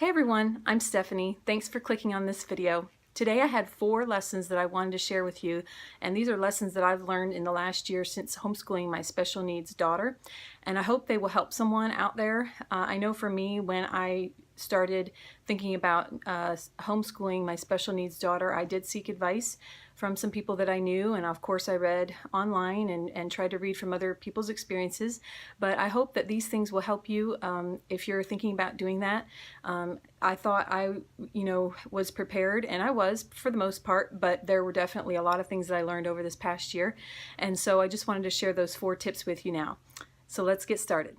Hey everyone, I'm Stephanie. Thanks for clicking on this video. Today I had 4 lessons that I wanted to share with you, and these are lessons that I've learned in the last year since homeschooling my special needs daughter, and I hope they will help someone out there. I know for me, when I started thinking about homeschooling my special needs daughter, I did seek advice from some people that I knew, and of course I read online and tried to read from other people's experiences, but I hope that these things will help you if you're thinking about doing that. I thought I was prepared, and I was for the most part, but there were definitely a lot of things that I learned over this past year, and so I just wanted to share those 4 tips with you now. So let's get started.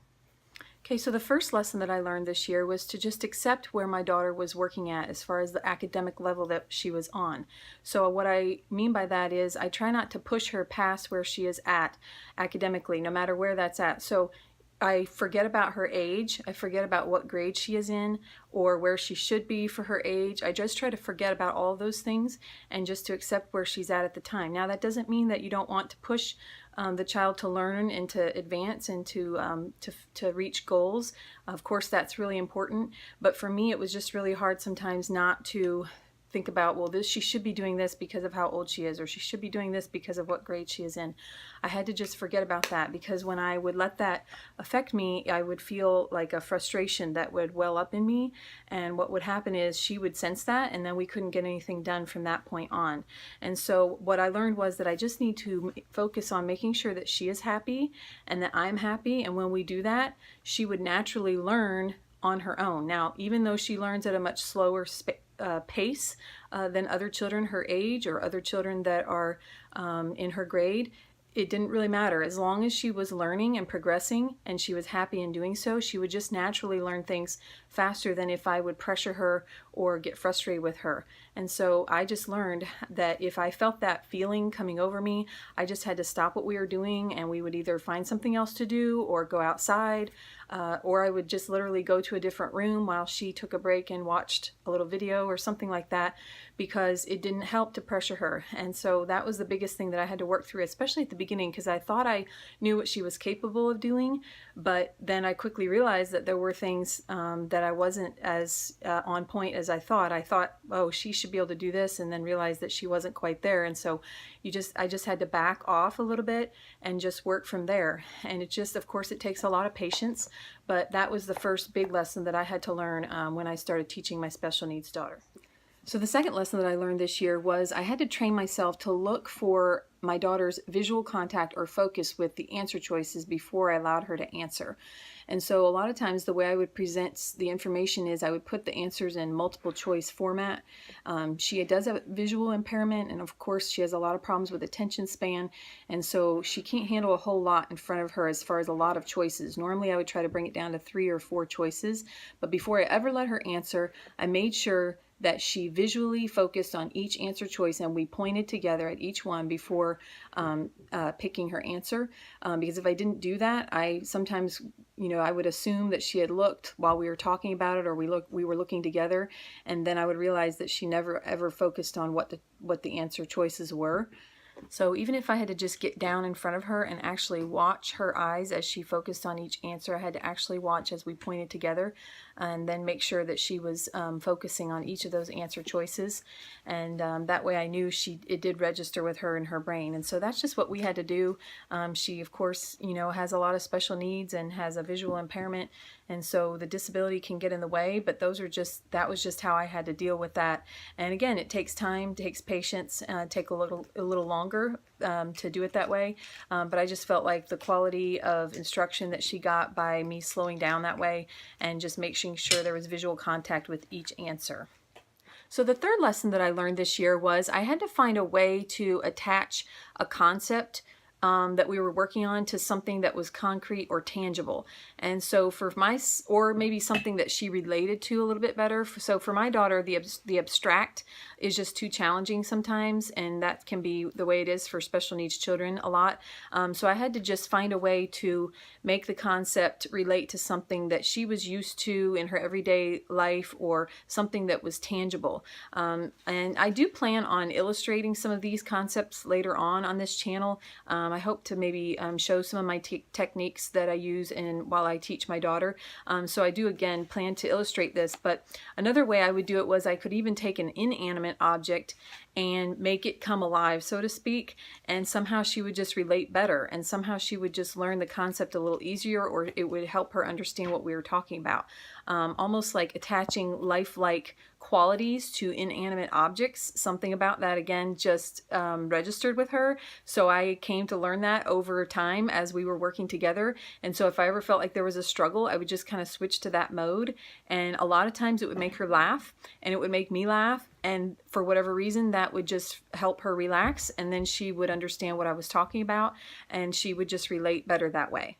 Okay, so the first lesson that I learned this year was to just accept where my daughter was working at as far as the academic level that she was on. So what I mean by that is I try not to push her past where she is at academically, no matter where that's at. So I forget about her age, I forget about what grade she is in or where she should be for her age. I just try to forget about all those things and just to accept where she's at the time. Now that doesn't mean that you don't want to push the child to learn and to advance and to reach goals. Of course that's really important, but for me it was just really hard sometimes not to think about, well, she should be doing this because of how old she is, or she should be doing this because of what grade she is in. I had to just forget about that, because when I would let that affect me, I would feel like a frustration that would well up in me, and what would happen is she would sense that, and then we couldn't get anything done from that point on. And so what I learned was that I just need to focus on making sure that she is happy and that I'm happy, and when we do that, she would naturally learn on her own. Now, even though she learns at a much slower pace than other children her age or other children that are in her grade, it didn't really matter. As long as she was learning and progressing and she was happy in doing so, she would just naturally learn things faster than if I would pressure her or get frustrated with her. And so I just learned that if I felt that feeling coming over me, I just had to stop what we were doing, and we would either find something else to do or go outside, or I would just literally go to a different room while she took a break and watched a little video or something like that, because it didn't help to pressure her. And so that was the biggest thing that I had to work through, especially at the beginning, because I thought I knew what she was capable of doing, but then I quickly realized that there were things that I wasn't as on point as I thought. I thought, oh, she should be able to do this, and then realized that she wasn't quite there. And so I just had to back off a little bit and just work from there. And it just, of course, it takes a lot of patience, but that was the first big lesson that I had to learn when I started teaching my special needs daughter. So the second lesson that I learned this year was I had to train myself to look for my daughter's visual contact or focus with the answer choices before I allowed her to answer. And so a lot of times the way I would present the information is I would put the answers in multiple choice format. She does have visual impairment, and of course she has a lot of problems with attention span, and so she can't handle a whole lot in front of her as far as a lot of choices. Normally I would try to bring it down to 3 or 4 choices, but before I ever let her answer, I made sure that she visually focused on each answer choice, and we pointed together at each one before picking her answer, because if I didn't do that, I sometimes, I would assume that she had looked while we were talking about it, or we were looking together, and then I would realize that she never ever focused on what the answer choices were. So even if I had to just get down in front of her and actually watch her eyes as she focused on each answer, I had to actually watch as we pointed together, and then make sure that she was focusing on each of those answer choices, and that way I knew it did register with her in her brain. And so that's just what we had to do. She, of course, has a lot of special needs and has a visual impairment, and so the disability can get in the way, but that was just how I had to deal with that. And again, it takes time, takes patience, take a little longer to do it that way, but I just felt like the quality of instruction that she got by me slowing down that way and just making sure there was visual contact with each answer. So the third lesson that I learned this year was I had to find a way to attach a concept that we were working on to something that was concrete or tangible. And so or maybe something that she related to a little bit better. So for my daughter, the abstract is just too challenging sometimes, and that can be the way it is for special needs children a lot. So I had to just find a way to make the concept relate to something that she was used to in her everyday life, or something that was tangible. And I do plan on illustrating some of these concepts later on this channel. I hope to maybe show some of my techniques that I use while I teach my daughter. So I do again plan to illustrate this, but another way I would do it was I could even take an inanimate object and make it come alive, so to speak, and somehow she would just relate better, and somehow she would just learn the concept a little easier, or it would help her understand what we were talking about. Almost like attaching lifelike qualities to inanimate objects. Something about that again just registered with her. So I came to learn that over time as we were working together. And so if I ever felt like there was a struggle, I would just kind of switch to that mode. And a lot of times it would make her laugh, and it would make me laugh. And for whatever reason, that would just help her relax. And then she would understand what I was talking about, and she would just relate better that way.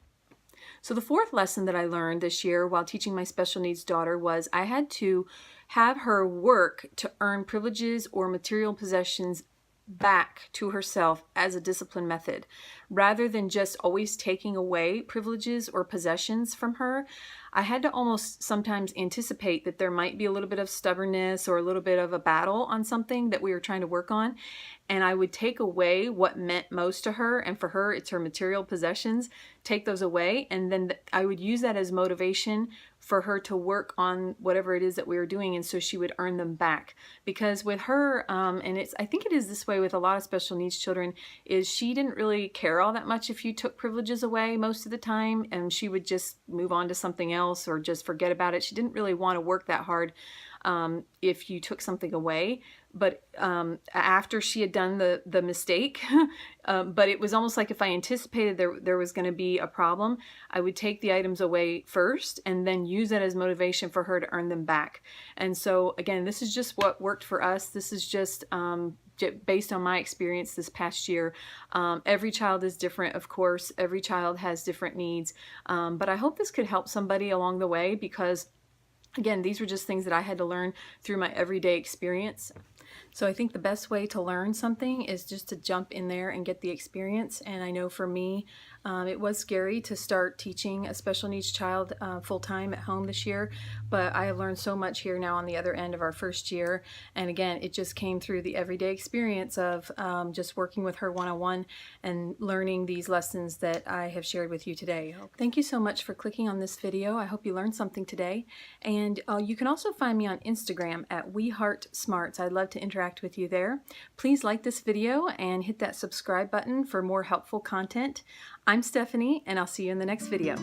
So the fourth lesson that I learned this year while teaching my special needs daughter was I had to have her work to earn privileges or material possessions back to herself as a discipline method. Rather than just always taking away privileges or possessions from her, I had to almost sometimes anticipate that there might be a little bit of stubbornness or a little bit of a battle on something that we were trying to work on. And I would take away what meant most to her, and for her it's her material possessions, take those away, and then I would use that as motivation for her to work on whatever it is that we were doing, and so she would earn them back. Because with her, and I think it is this way with a lot of special needs children, is she didn't really care all that much if you took privileges away most of the time, and she would just move on to something else or just forget about it. She didn't really want to work that hard if you took something away. But after she had done the mistake, but it was almost like if I anticipated there was going to be a problem, I would take the items away first and then use that as motivation for her to earn them back. And so again, this is just what worked for us. This is just based on my experience this past year. Every child is different, of course. Every child has different needs. But I hope this could help somebody along the way, because again, these were just things that I had to learn through my everyday experience. So I think the best way to learn something is just to jump in there and get the experience. And I know for me, it was scary to start teaching a special needs child full-time at home this year, but I have learned so much here now on the other end of our first year. And again, it just came through the everyday experience of just working with her one-on-one and learning these lessons that I have shared with you today. Thank you so much for clicking on this video. I hope you learned something today. And you can also find me on Instagram at WeHeartSmarts. I'd love to interact with you there. Please like this video and hit that subscribe button for more helpful content. I'm Stephanie, and I'll see you in the next video.